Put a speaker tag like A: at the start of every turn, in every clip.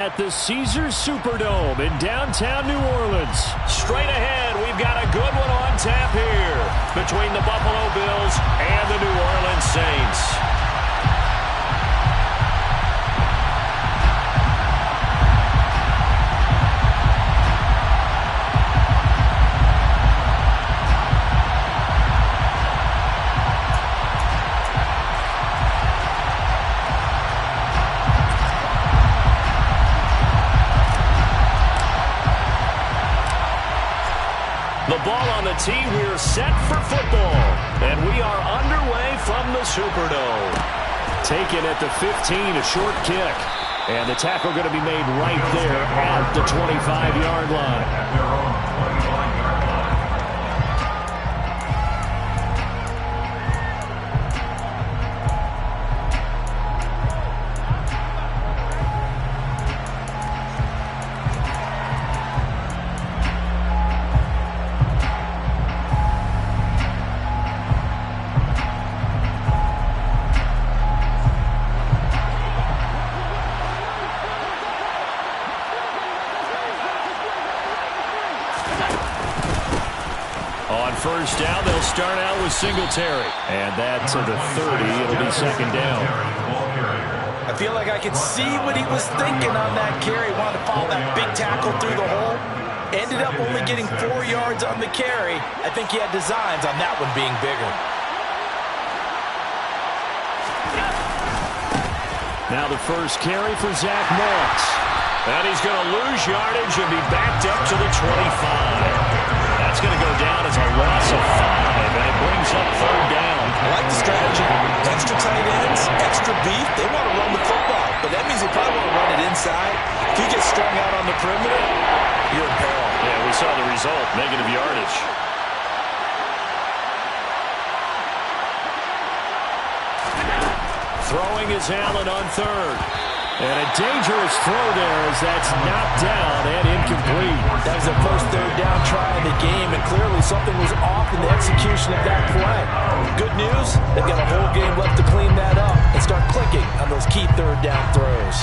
A: At the Caesars Superdome in downtown New Orleans. Straight ahead, we've got a good one on tap here between the Buffalo Bills and the New Orleans Saints. The ball on the tee, we're set for football. And we are underway from the Superdome. Taken at the 15, a short kick. And the tackle going to be made right there at the 25-yard line. On first down, they'll start out with Singletary. And that to the 30. It'll be second down.
B: I feel like I can see what he was thinking on that carry. Wanted to follow that big tackle through the hole. Ended up only getting 4 yards on the carry. I think he had designs on that one being bigger.
A: Now the first carry for Zach Moss. And he's going to lose yardage and be backed up to the 25. That's going to go down as a loss of 5, and it brings up third down.
B: I like the strategy. Extra tight ends, extra beef. They want to run the football, but that means they probably want to run it inside. If you get strung out on the perimeter, you're in peril.
A: Yeah, we saw the result, negative yardage. Throwing is Allen on third. And a dangerous throw there as that's knocked down and incomplete.
B: That was the first third down try of the game, and clearly something was off in the execution of that play. Good news, they've got a whole game left to clean that up and start clicking on those key third down throws.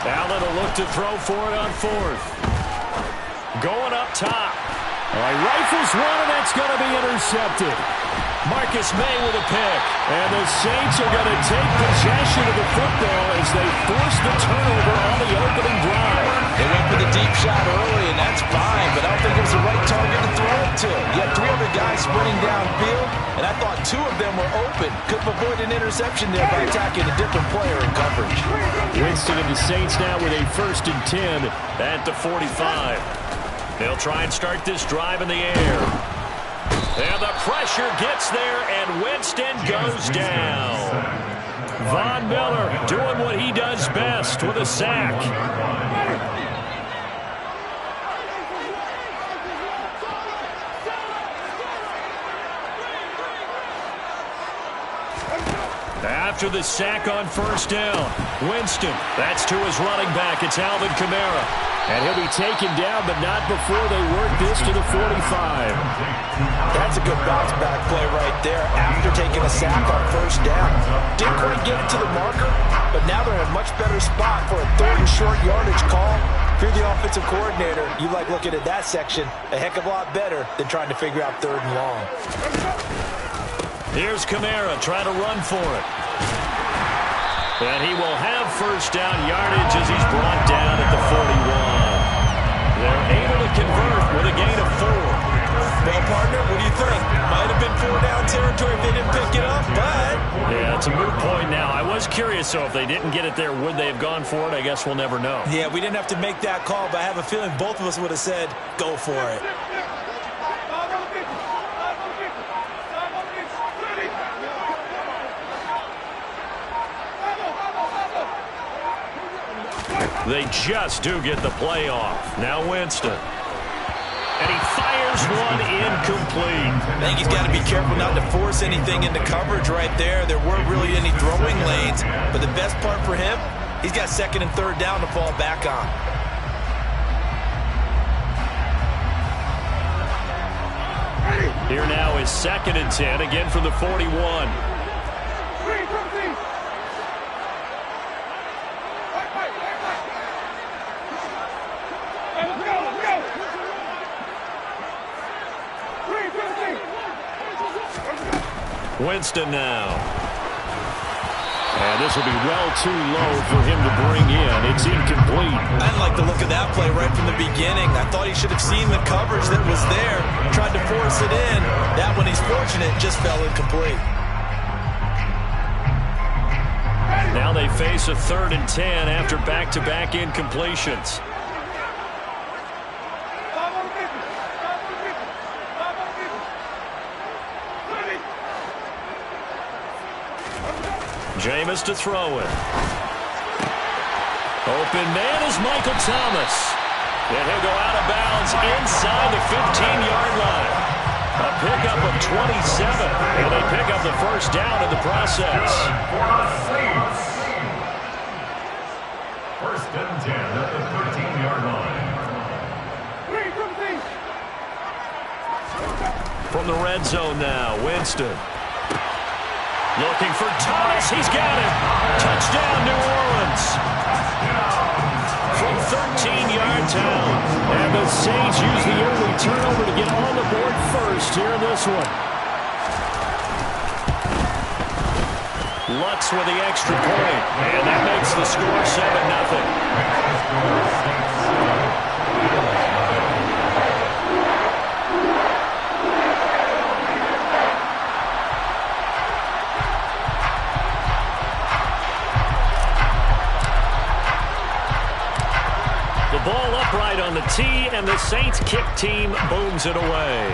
A: Allen will look to throw for it on fourth. Going up top. All right, rifles one, and that's going to be intercepted. Marcus May with a pick. And the Saints are going to take possession of the football as they force the turnover on the opening drive.
B: They went for the deep shot early, and that's fine, but I don't think it was the right target to throw it to. You had 3 other guys sprinting downfield, and I thought 2 of them were open. Could have avoided an interception there by attacking a different player in coverage.
A: Winston and the Saints now with a 1st and 10 at the 45. They'll try and start this drive in the air. And the pressure gets there, and Winston goes down. Von Miller doing what he does best with a sack. After the sack on first down, Winston, that's to his running back. It's Alvin Kamara. And he'll be taken down, but not before they work this to the 45.
B: That's a good bounce-back play right there after taking a sack on first down. Didn't quite get it to the marker, but now they're in a much better spot for a 3rd and short yardage call. If you're the offensive coordinator, you like looking at that section a heck of a lot better than trying to figure out 3rd and long.
A: Here's Kamara trying to run for it. And he will have first down yardage as he's brought down at the 41. They're able to convert with a gain of 4.
B: Well, partner, what do you think? Might have been 4 down territory if they didn't pick it up, but...
A: Yeah, it's a moot point now. I was curious, so if they didn't get it there, would they have gone for it? I guess we'll never know.
B: Yeah, we didn't have to make that call, but I have a feeling both of us would have said, go for it.
A: They just do get the play off. Now Winston. And he fires one incomplete.
B: I think he's got to be careful not to force anything into coverage right there. There weren't really any throwing lanes. But the best part for him, he's got 2nd and 3rd down to fall back on.
A: Here now is 2nd and 10, again from the 41. Winston now. And this will be well too low for him to bring in. It's incomplete.
B: I didn't like the look of that play right from the beginning. I thought he should have seen the coverage that was there, tried to force it in. That one, he's fortunate, just fell incomplete.
A: Now they face a 3rd and 10 after back-to-back incompletions. Jameis to throw it. Open man is Michael Thomas. And he'll go out of bounds inside the 15-yard line. A pickup of 27. And they pick up the first down in the process.
C: 1st and 10 at the 13-yard line.
A: From the red zone now, Winston. Looking for Thomas. He's got it. Touchdown, New Orleans. From 13-yard down. And the Saints use the early turnover to get on the board first here in this one. Lutz with the extra point. And that makes the score 7-0. Ball upright on the tee, and the Saints kick team booms it away.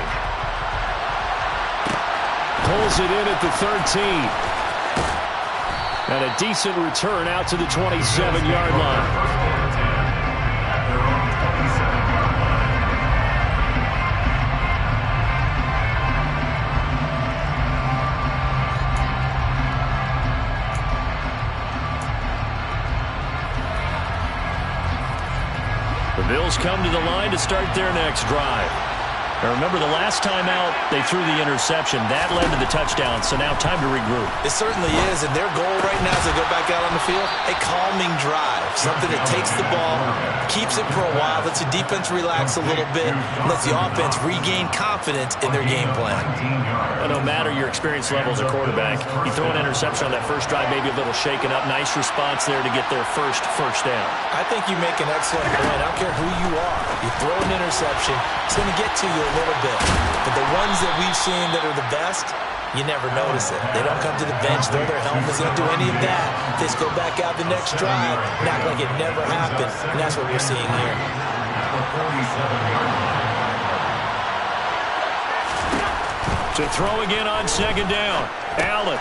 A: Pulls it in at the 13. And a decent return out to the 27-yard line. The Bills come to the line to start their next drive. Now remember, the last time out, they threw the interception. That led to the touchdown, so now time to regroup.
B: It certainly is, and their goal right now as they go back out on the field, a calming drive. Something that takes the ball, keeps it for a while, lets the defense relax a little bit, lets the offense regain confidence in their game plan.
A: Well, no matter your experience level as a quarterback, you throw an interception on that first drive, maybe a little shaken up. Nice response there to get their first down.
B: I think you make an excellent point. I don't care who you are. You throw an interception, it's going to get to you a little bit. But the ones that we've seen that are the best, you never notice it. They don't come to the bench, throw their helmets, they don't do any of that. They just go back out the next drive and act like it never happened. And that's what we're seeing here.
A: To throw again on 2nd down. Allen.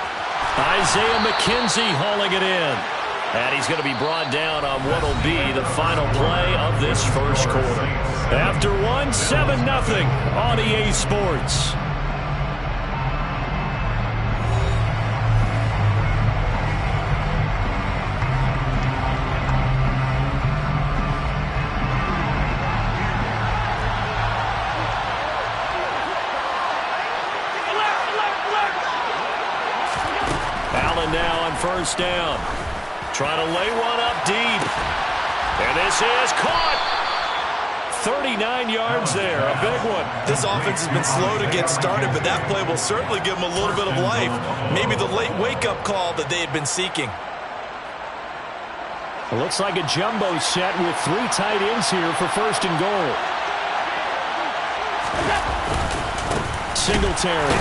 A: Isaiah McKenzie hauling it in. And he's going to be brought down on what will be the final play of this first quarter. After one, 7-0 on EA Sports. Allen now on 1st down. Trying to lay one up deep. And this is caught. 39 yards there, a big one.
B: This offense has been slow to get started, but that play will certainly give them a little bit of life. Maybe the late wake-up call that they had been seeking.
A: It looks like a jumbo set with 3 tight ends here for 1st and goal. Singletary.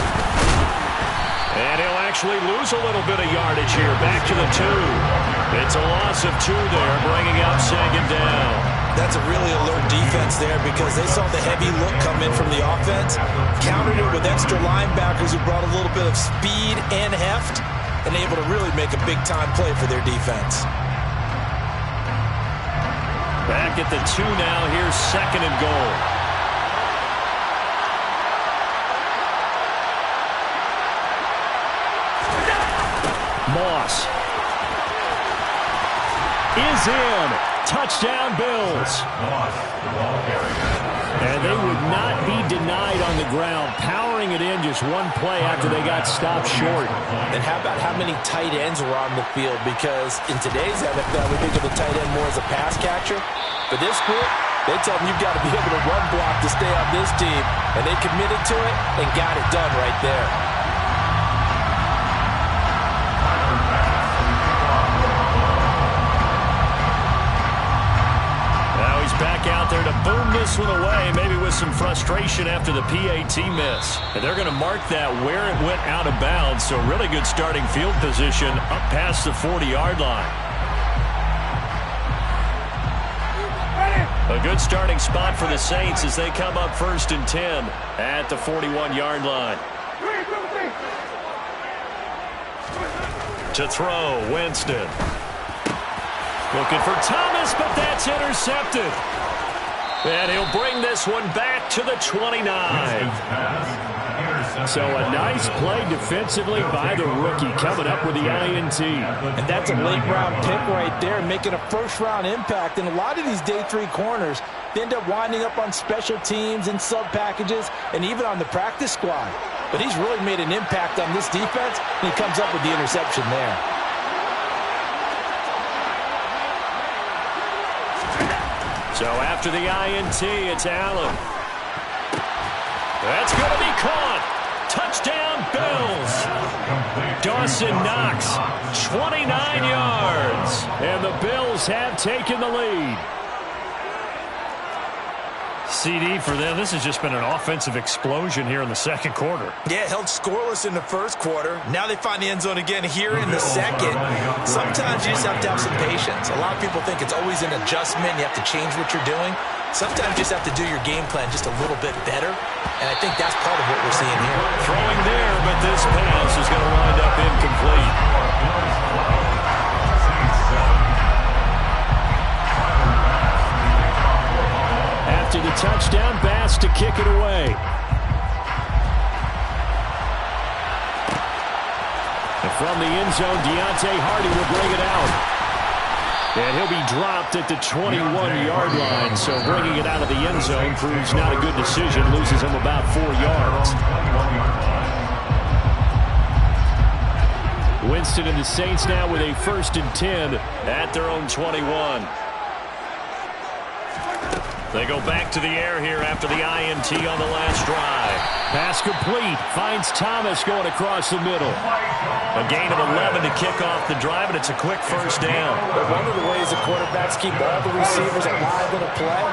A: And he'll actually lose a little bit of yardage here. Back to the 2. It's a loss of 2 there, bringing up 2nd down.
B: That's a really alert defense there because they saw the heavy look come in from the offense, countered it with extra linebackers who brought a little bit of speed and heft, and able to really make a big-time play for their defense.
A: Back at the 2 now. Here's 2nd and goal. Moss is in. Touchdown, Bills. And they would not be denied on the ground, powering it in just one play after they got stopped short.
B: And how about how many tight ends were on the field? Because in today's NFL, we think of the tight end more as a pass catcher. For this group, they tell them you've got to be able to run block to stay on this team. And they committed to it and got it done right there.
A: Back out there to boom this one away, maybe with some frustration after the PAT miss. And they're going to mark that where it went out of bounds, so really good starting field position up past the 40-yard line. A good starting spot for the Saints as they come up 1st and 10 at the 41-yard line. To throw, Winston. Looking for Thomas, but that's intercepted. And he'll bring this one back to the 29. So a nice play defensively by the rookie coming up with the INT.
B: And that's a late-round pick right there, making a first-round impact. And a lot of these day 3 corners, they end up winding up on special teams and sub-packages and even on the practice squad. But he's really made an impact on this defense, and he comes up with the interception there.
A: So after the INT, it's Allen. That's going to be caught. Touchdown, Bills. Dawson Knox, 29 yards. And the Bills have taken the lead. CD for them. This has just been an offensive explosion here in the second quarter.
B: Yeah, held scoreless in the first quarter. Now they find the end zone again here in the second. Sometimes you just have to have some patience. A lot of people think it's always an adjustment. You have to change what you're doing. Sometimes you just have to do your game plan just a little bit better. And I think that's part of what we're seeing here.
A: Throwing there, but this pass is going to wind up incomplete. After the touchdown, Bass to kick it away. And from the end zone, Deontay Hardy will bring it out. And he'll be dropped at the 21-yard line. So bringing it out of the end zone proves not a good decision. Loses him about 4 yards. Winston and the Saints now with a 1st and 10 at their own 21. They go back to the air here after the INT on the last drive. Pass complete. Finds Thomas going across the middle. A gain of 11 to kick off the drive, and it's a quick first down.
B: But one of the ways the quarterbacks keep all the receivers alive in a play,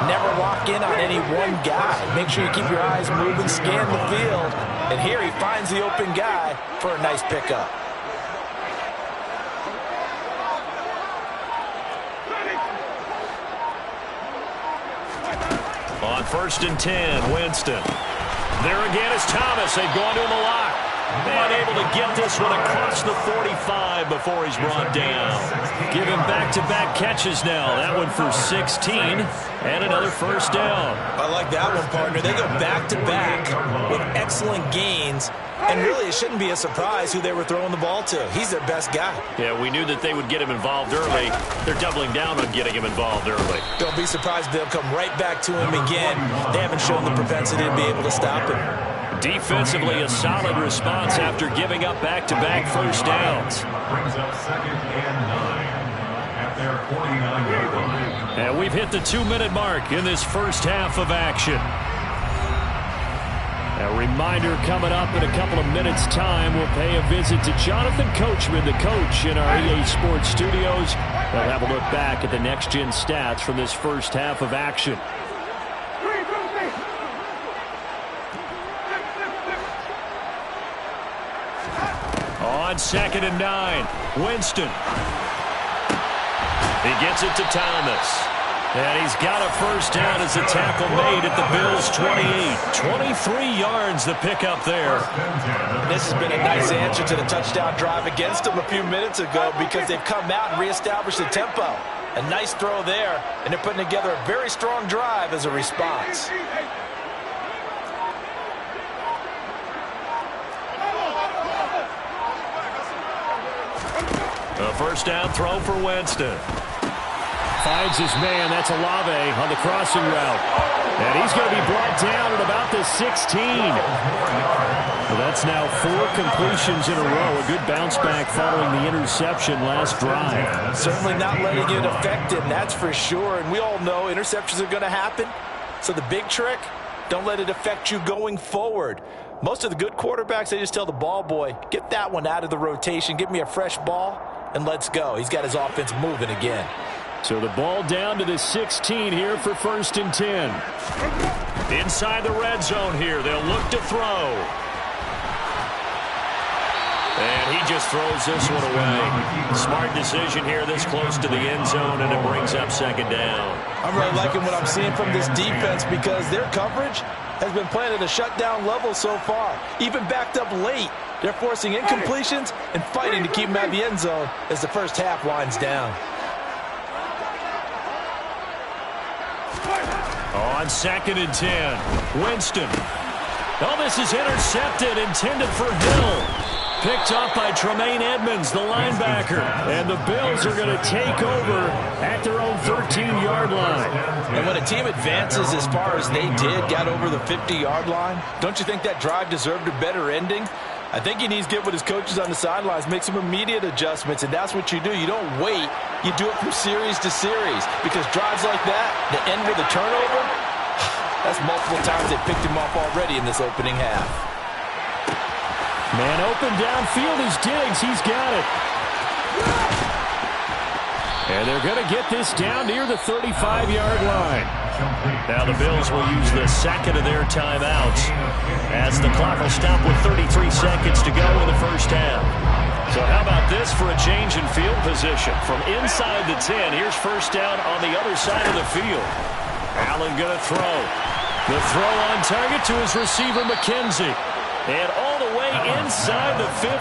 B: never lock in on any one guy. Make sure you keep your eyes moving, scan the field. And here he finds the open guy for a nice pickup.
A: On 1st and 10, Winston. There again is Thomas. They've gone to him a lot. And able to get this one across the 45 before he's brought down. Give him back-to-back catches now. That one for 16 and another first down.
B: I like that one, partner. They go back-to-back with excellent gains. And really, it shouldn't be a surprise who they were throwing the ball to. He's their best guy.
A: Yeah, we knew that they would get him involved early. They're doubling down on getting him involved early.
B: Don't be surprised if they'll come right back to him again. They haven't shown the propensity to be able to stop him.
A: Defensively, a solid response after giving up back-to-back first downs.
C: Brings up 2nd and 9 at their 49-yard line.
A: And we've hit the 2-minute mark in this first half of action. A reminder coming up in a couple of minutes' time. We'll pay a visit to Jonathan Coachman, the coach in our EA Sports studios. We'll have a look back at the next-gen stats from this first half of action. On 2nd and 9, Winston. He gets it to Thomas. And he's got a first down as the tackle made at the Bills' 28. 23 yards the pickup there.
B: This has been a nice answer to the touchdown drive against them a few minutes ago because they've come out and reestablished the tempo. A nice throw there, and they're putting together a very strong drive as a response.
A: A first down throw for Winston. Finds his man. That's Olave on the crossing route. And he's going to be brought down at about the 16. Well, that's now 4 completions in a row. A good bounce back following the interception last drive.
B: Certainly not letting it affect him, that's for sure. And we all know interceptions are going to happen. So the big trick, don't let it affect you going forward. Most of the good quarterbacks, they just tell the ball boy, get that one out of the rotation, give me a fresh ball, and let's go. He's got his offense moving again.
A: So the ball down to the 16 here for 1st and 10. Inside the red zone here, they'll look to throw. And he just throws this one away. Smart decision here this close to the end zone, and it brings up 2nd down.
B: I'm really liking what I'm seeing from this defense because their coverage has been playing at a shutdown level so far. Even backed up late, they're forcing incompletions and fighting to keep them out of the end zone as the first half winds down.
A: On 2nd and 10, Winston. Oh, this is intercepted, intended for Hill. Picked off by Tremaine Edmonds, the linebacker. And the Bills are going to take over at their own 13-yard line.
B: And when a team advances as far as they did, got over the 50-yard line, don't you think that drive deserved a better ending? I think he needs to get with his coaches on the sidelines, make some immediate adjustments, and that's what you do. You don't wait. You do it from series to series because drives like that, that end with a turnover, that's multiple times they picked him off already in this opening half.
A: Man open downfield is Diggs. He's got it. And they're going to get this down near the 35-yard line. Now the Bills will use the 2nd of their timeouts as the clock will stop with 33 seconds to go in the first half. So how about this for a change in field position? From inside the 10, here's 1st down on the other side of the field. Allen going to throw. The throw on target to his receiver, McKenzie. And all the way inside the 15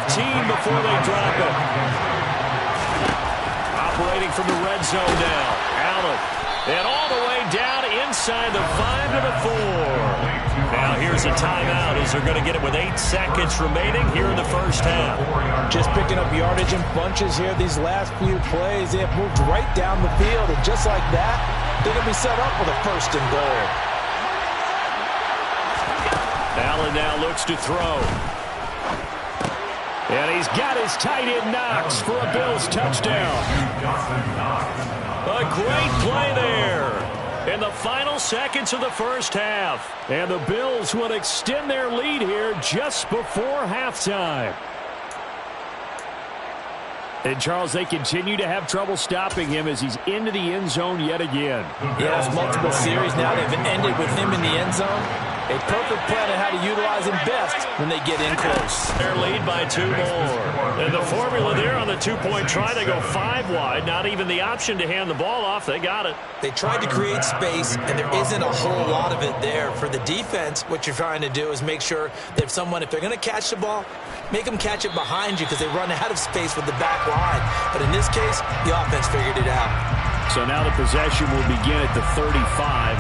A: before they drop it. Operating from the red zone now. Allen. And all the way down inside the 5 to the 4. Now here's a timeout as they're going to get it with 8 seconds remaining here in the first half.
B: Just picking up yardage in bunches here these last few plays. They have moved right down the field. And just like that, they're going to be set up with a 1st and goal.
A: Allen now looks to throw. And he's got his tight end Knox for a Bills touchdown. A great play there in the final seconds of the first half. And the Bills will extend their lead here just before halftime. And, Charles, they continue to have trouble stopping him as he's into the end zone yet again.
B: Yes, multiple series now they've ended with him in the end zone. A perfect plan on how to utilize him best when they get in close.
A: Their lead by 2 more. And the formula there on the 2-point try, they go 5 wide. Not even the option to hand the ball off. They got it.
B: They tried to create space, and there isn't a whole lot of it there. For the defense, what you're trying to do is make sure that if they're going to catch the ball, make them catch it behind you because they run out of space with the back line. But in this case, the offense figured it out.
A: So now the possession will begin at the 35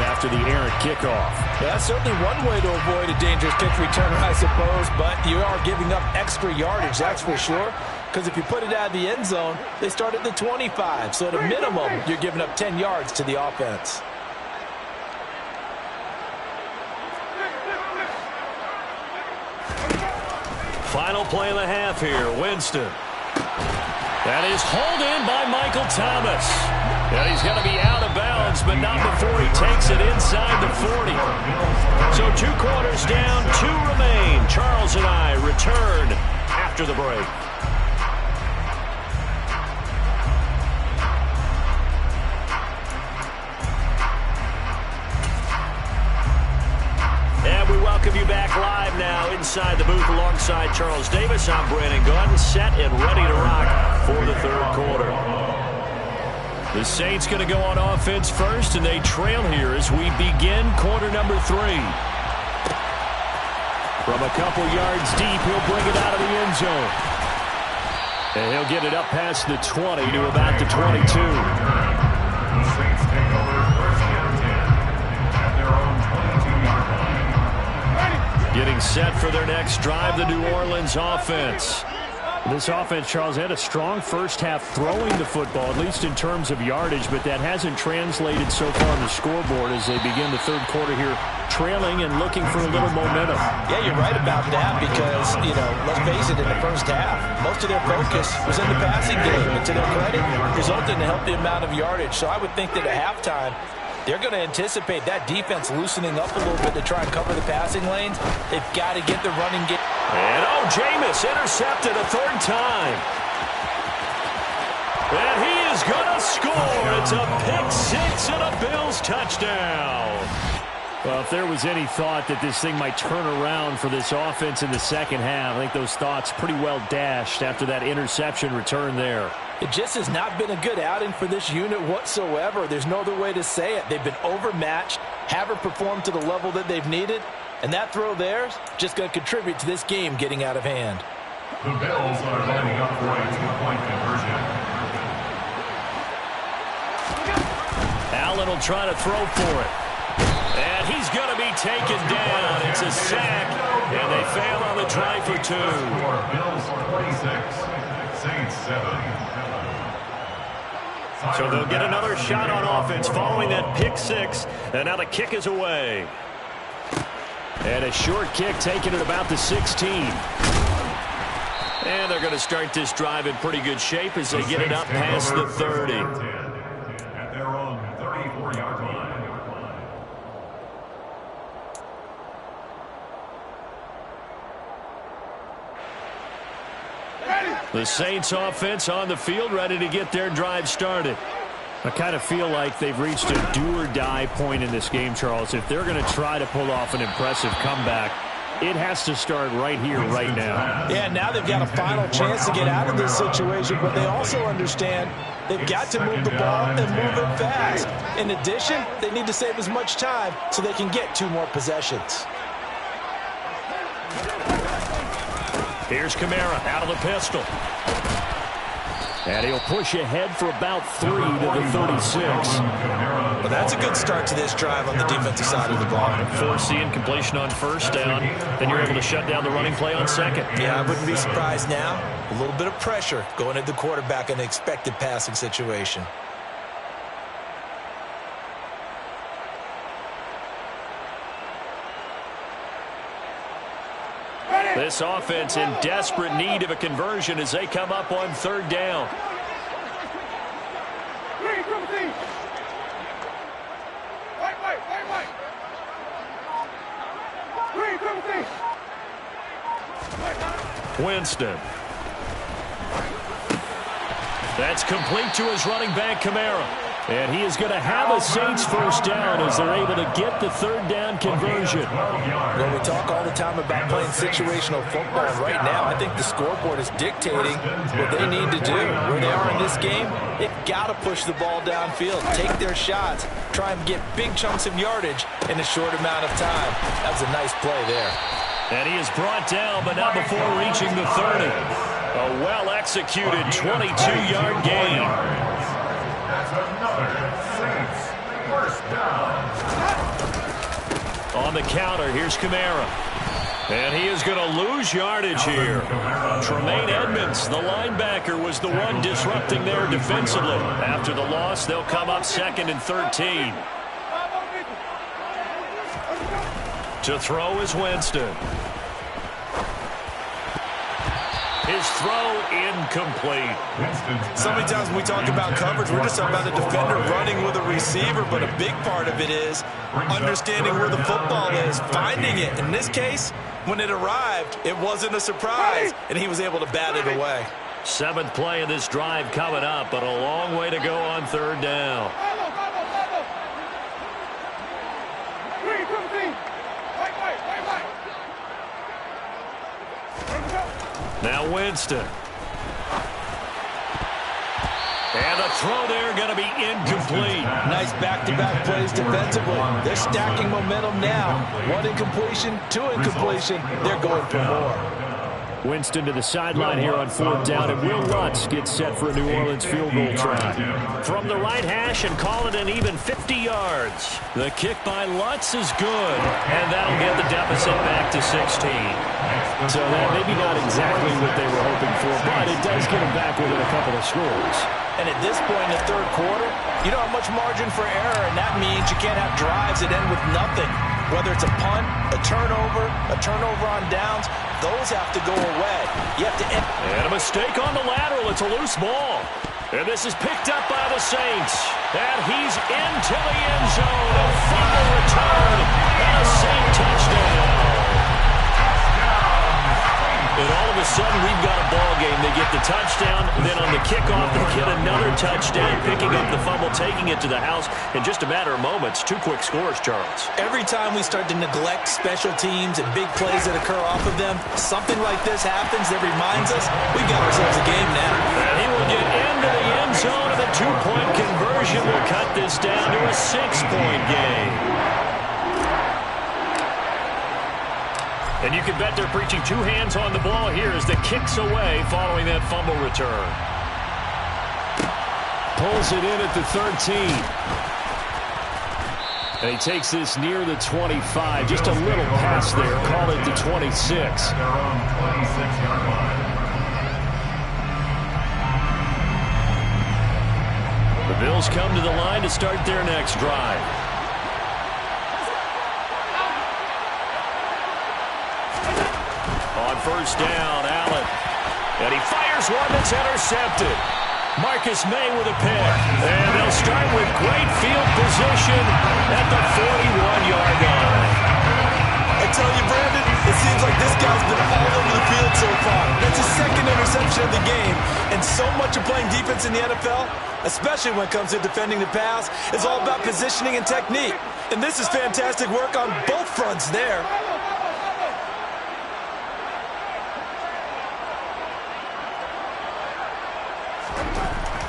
A: after the errant kickoff.
B: Yeah, that's certainly one way to avoid a dangerous kick return, I suppose, but you are giving up extra yardage, that's for sure, because if you put it out of the end zone, they start at the 25. So at a minimum, you're giving up 10 yards to the offense.
A: Final play of the half here, Winston. That is hauled in by Michael Thomas. And he's going to be out of bounds, but not before he takes it inside the 40. So 2 quarters down, 2 remain. Charles and I return after the break. And we welcome you back live now inside the booth alongside Charles Davis. I'm Brandon Gaudin, set and ready to rock for the 3rd quarter. The Saints going to go on offense first, and they trail here as we begin quarter number 3. From a couple yards deep, he'll bring it out of the end zone. And he'll get it up past the 20 to about the 22.
C: The Saints take over 1st and 10 at their own 22-yard line.
A: Getting set for their next drive, the New Orleans offense. This offense, Charles, had a strong first half throwing the football, at least in terms of yardage, but that hasn't translated so far on the scoreboard as they begin the third quarter here trailing and looking for a little momentum.
B: Yeah, you're right about that because, let's face it, in the first half, most of their focus was in the passing game. And to their credit, resulted in a healthy amount of yardage. So I would think that at halftime, they're going to anticipate that defense loosening up a little bit to try and cover the passing lanes. They've got to get the running game.
A: And Jameis intercepted a third time. And he is going to score. It's a pick six and a Bills touchdown. Well, if there was any thought that this thing might turn around for this offense in the second half, I think those thoughts pretty well dashed after that interception return there.
B: It just has not been a good outing for this unit whatsoever. There's no other way to say it. They've been overmatched, haven't performed to the level that they've needed, and that throw there is just going to contribute to this game getting out of hand.
C: The Bills are lining up for a two-point conversion.
A: Allen will try to throw for it. And he's going to be taken down. It's a sack, and they fail on the try for two.
C: Bills 26, Saints 7.
A: So they'll get another shot on offense following that pick six, and now the kick is away. And a short kick taken at about the 16. And they're going to start this drive in pretty good shape as they get it up past the 30.
C: At their own 34-yard line.
A: The Saints offense on the field ready to get their drive started. I kind of feel like they've reached a do-or-die point in this game, Charles. If they're going to try to pull off an impressive comeback, it has to start right here, right now.
B: Yeah, now they've got a final chance to get out of this situation, but they also understand they've got to move the ball and move it fast. In addition, they need to save as much time so they can get 2 more possessions.
A: Here's Kamara out of the pistol. And he'll push ahead for about 3 to the 36.
B: Well, that's a good start to this drive on the defensive side of the ball.
A: Forcing completion on first down. Then you're able to shut down the running play on second.
B: Yeah, I wouldn't be surprised now. A little bit of pressure going at the quarterback in an expected passing situation.
A: This offense in desperate need of a conversion as they come up on third down. Winston. That's complete to his running back, Kamara. And he is going to have a Saints first down as they're able to get the third down conversion.
B: Well, we talk all the time about playing situational football. Right now, I think the scoreboard is dictating what they need to do. Where they are in this game, they've got to push the ball downfield, take their shots, try and get big chunks of yardage in a short amount of time. That was a nice play there.
A: And he is brought down, but not before reaching the 30. A well-executed 22-yard gain.
C: That's another Saints first down.
A: On the counter, here's Kamara. And he is going to lose yardage here. Tremaine Edmonds, the linebacker, was the one disrupting there defensively. After the loss, they'll come up 2nd and 13. To throw is Winston. His throw incomplete.
B: So many times when we talk about coverage, we're just talking about a defender running with a receiver, but a big part of it is understanding where the football is, finding it. In this case, when it arrived, it wasn't a surprise, and he was able to bat it away.
A: 7th play of this drive coming up, but a long way to go on third down. Now Winston. And the throw there going to be incomplete.
B: Nice back-to-back plays defensively. They're stacking momentum now. 1 incompletion, 2 incompletion. They're going for more.
A: Winston to the sideline here on 4th down, and Will Lutz gets set for a New Orleans field goal try. From the right hash and call it an even 50 yards. The kick by Lutz is good, and that'll get the deficit back to 16. So that maybe not exactly what they were hoping for, but it does get them back within a couple of scores.
B: And at this point in the third quarter, you don't have much margin for error, and that means you can't have drives that end with nothing. Whether it's a punt, a turnover on downs, those have to go away. You have to end.
A: And a mistake on the lateral. It's a loose ball. And this is picked up by the Saints. And he's into the end zone. A fumble return and a Saint touchdown. And all of a sudden, we've got a ball game. They get the touchdown. Then on the kickoff, they get another touchdown, picking up the fumble, taking it to the house in just a matter of moments. 2 quick scores, Charles.
B: Every time we start to neglect special teams and big plays that occur off of them, something like this happens that reminds us we've got ourselves a game now.
A: And he will get into the end zone, and the 2-point conversion will cut this down to a 6-point game. And you can bet they're preaching 2 hands on the ball here as the kick's away following that fumble return. Pulls it in at the 13. And he takes this near the 25. Just a little pass there. Call it the 26.
C: Their own 26-yard line.
A: The Bills come to the line to start their next drive. On first down, Allen. And he fires one that's intercepted. Marcus May with a pick. And they'll start with great field position at the 41-yard line.
B: I tell you, Brandon, it seems like this guy's been all over the field so far. That's his 2nd interception of the game. And so much of playing defense in the NFL, especially when it comes to defending the pass, is all about positioning and technique. And this is fantastic work on both fronts there.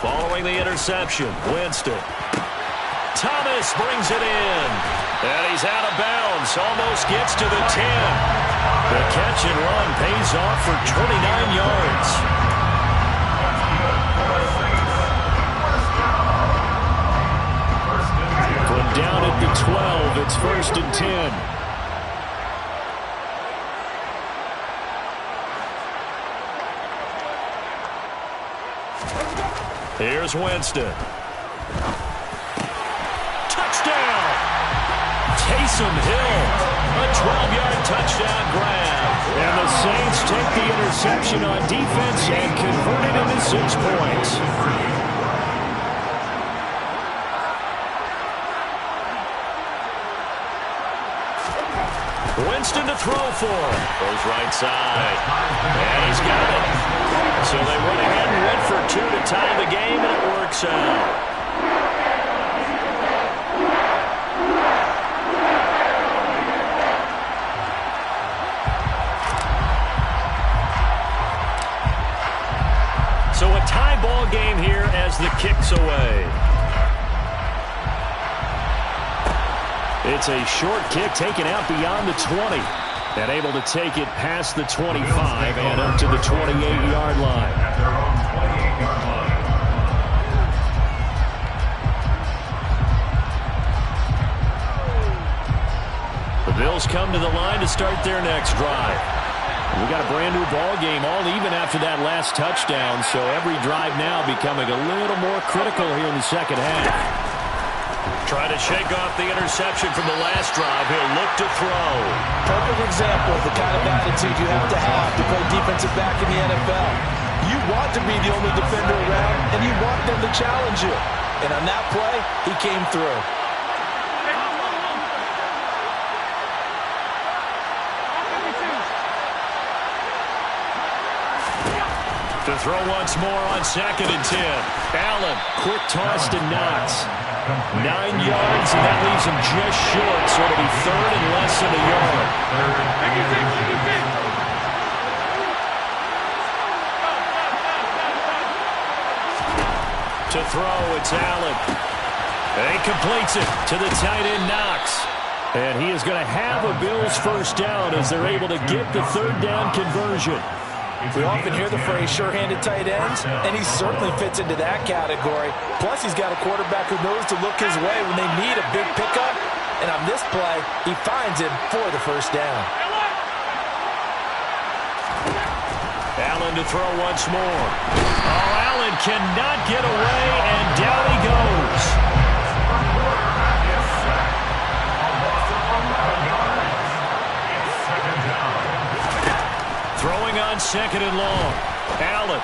A: Following the interception, Winston. Thomas brings it in. And he's out of bounds. Almost gets to the 10. The catch and run pays off for 29 yards. From down at the 12, it's 1st and 10. Here's Winston. Touchdown! Taysom Hill. A 12-yard touchdown grab. And the Saints take the interception on defense and convert it into 6 points. Winston to throw for. Goes right side. And he's got it. So they went ahead and went for 2 to tie the game, and it works out. So a tie ball game here as the kick's away. It's a short kick taken out beyond the 20. And able to take it past the 25 and up to the 28-yard line.
C: At their own 28-yard line.
A: The Bills come to the line to start their next drive. We got a brand new ball game, all even after that last touchdown, so every drive now becoming a little more critical here in the second half. Try to shake off the interception from the last drive. He'll look to throw.
B: Perfect example of the kind of attitude you have to play defensive back in the NFL. You want to be the only defender around, and you want them to challenge you. And on that play, he came through.
A: To throw once more on 2nd and 10. Allen, quick toss to Knox. 9 yards, and that leaves him just short, so it'll be 3rd and less than a yard. To throw, it's Allen. And he completes it to the tight end, Knox. And he is going to have a Bills first down as they're able to get the 3rd down conversion.
B: We often hear the phrase sure-handed tight ends, and he certainly fits into that category. Plus, he's got a quarterback who knows to look his way when they need a big pickup. And on this play, he finds it for the first down.
A: Allen to throw once more. Oh, Allen cannot get away, and down he goes. Throwing on second and long. Allen.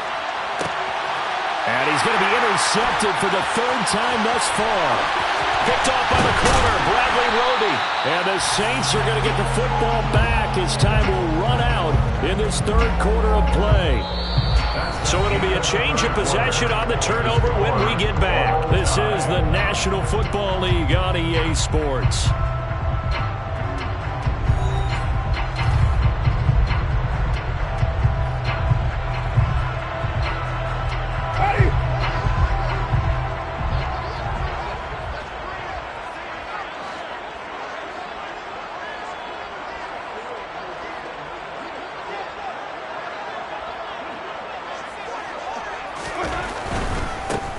A: And he's going to be intercepted for the third time thus far. Picked off by the corner, Bradley Roby. And the Saints are going to get the football back as time will run out in this third quarter of play. So it'll be a change of possession on the turnover when we get back. This is the National Football League on EA Sports.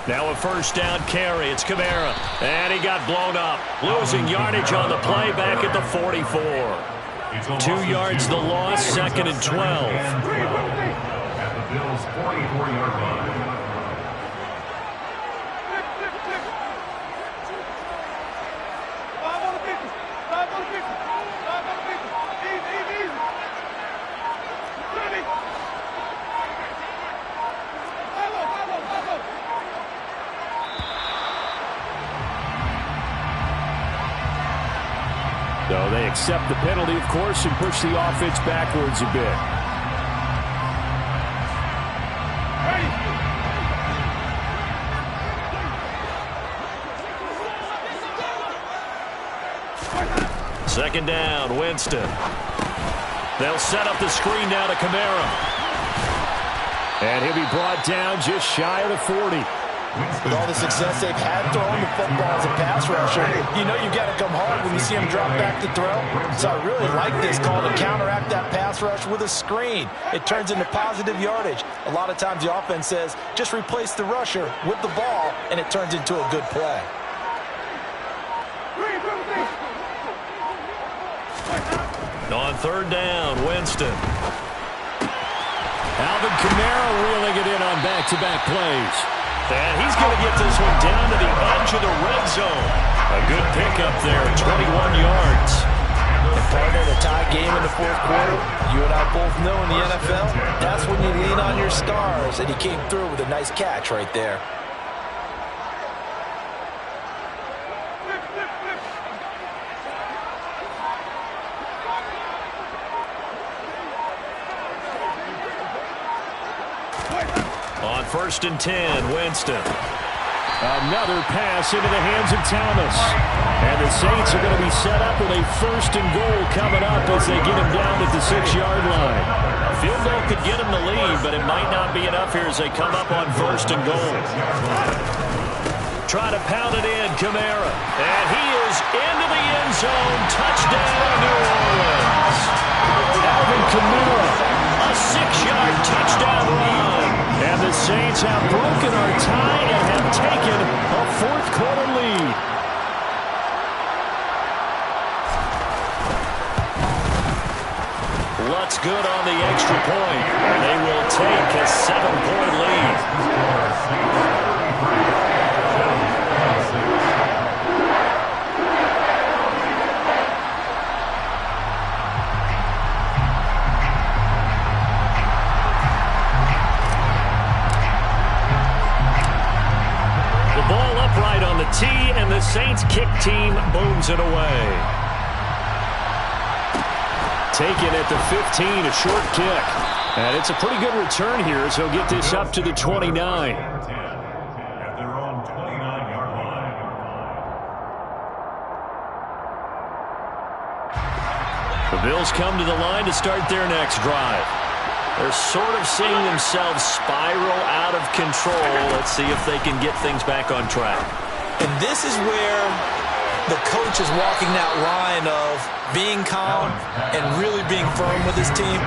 A: Now a first down carry. It's Kamara. And he got blown up. Losing yardage on the play back at the 44. 2 yards the loss, second and 12.
C: At the Bills' 44-yard line.
A: So they accept the penalty, of course, and push the offense backwards a bit. Second down, Winston. They'll set up the screen now to Kamara. And he'll be brought down just shy of the 40.
B: With all the success they've had throwing the football as a pass rusher, you know you've got to come hard when you see him drop back to throw. So I really like this call to counteract that pass rush with a screen. It turns into positive yardage. A lot of times the offense says, just replace the rusher with the ball, and it turns into a good play.
A: On third down, Winston. Alvin Kamara reeling it in on back-to-back plays. And he's going to get this one down to the edge of the red zone. A good pickup there, 21 yards.
B: And partner, the tie game in the fourth quarter, you and I both know in the NFL, that's when you lean on your stars. And he came through with a nice catch right there.
A: On first and 10, Winston. Another pass into the hands of Thomas. And the Saints are going to be set up with a first and goal coming up as they get him down at the 6-yard line. A field goal could get him the lead, but it might not be enough here as they come up on first and goal. Try to pound it in, Kamara. And he is into the end zone. Touchdown, New Orleans. Alvin Kamara, a 6-yard touchdown run. And the Saints have broken our tie and have taken a fourth-quarter lead. Lutz good on the extra point, and they will take a 7-point lead. Tee, and the Saints kick team booms it away. Taken at the 15, a short kick. And it's a pretty good return here, so he'll get this up to the 29.
C: At their own 29-yard line.
A: The Bills come to the line to start their next drive. They're sort of seeing themselves spiral out of control. Let's see if they can get things back on track.
B: And this is where the coach is walking that line of being calm and really being firm with his team.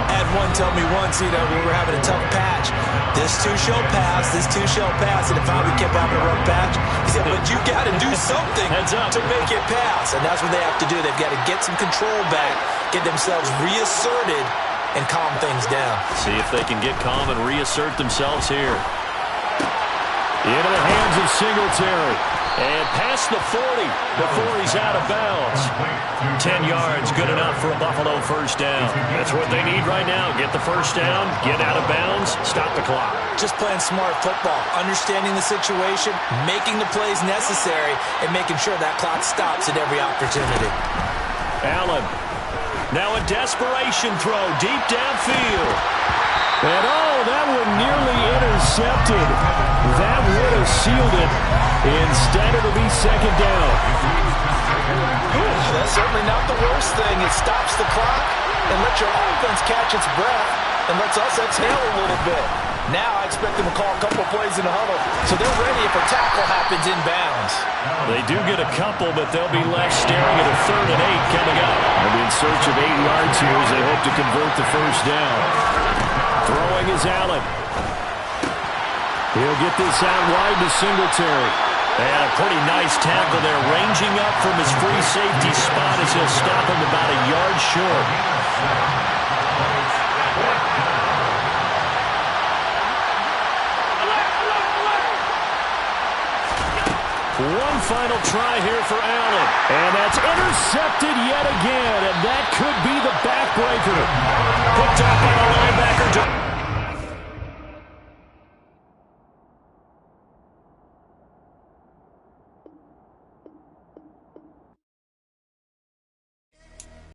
B: Had one tell me once, we were having a tough patch. This too shall pass, this too shall pass. And it finally kept having a rough patch. He said, but you got to do something to make it pass. And that's what they have to do. They've got to get some control back, get themselves reasserted, and calm things down.
A: See if they can get calm and reassert themselves here. Into the hands of Singletary. And past the 40 before he's out of bounds. 10 yards, good enough for a Buffalo first down. That's what they need right now. Get the first down, get out of bounds, stop the clock.
B: Just playing smart football, understanding the situation, making the plays necessary, and making sure that clock stops at every opportunity.
A: Allen. Now a desperation throw deep downfield. And that one nearly intercepted. That would have sealed it. Instead, it'll be second down.
B: That's certainly not the worst thing. It stops the clock and lets your offense catch its breath and lets us exhale a little bit. Now I expect them to call a couple plays in the huddle, so they're ready if a tackle happens inbounds.
A: They do get a couple, but they'll be left staring at a 3rd and 8 coming up. They'll be in search of 8 yards here as they hope to convert the first down. Throwing is Allen. He'll get this out wide to Singletary. And a pretty nice tackle there, ranging up from his free safety spot as he'll stop him about a yard short. One final try here for Allen. And that's intercepted yet again, and that could be the backbreaker. Picked up by the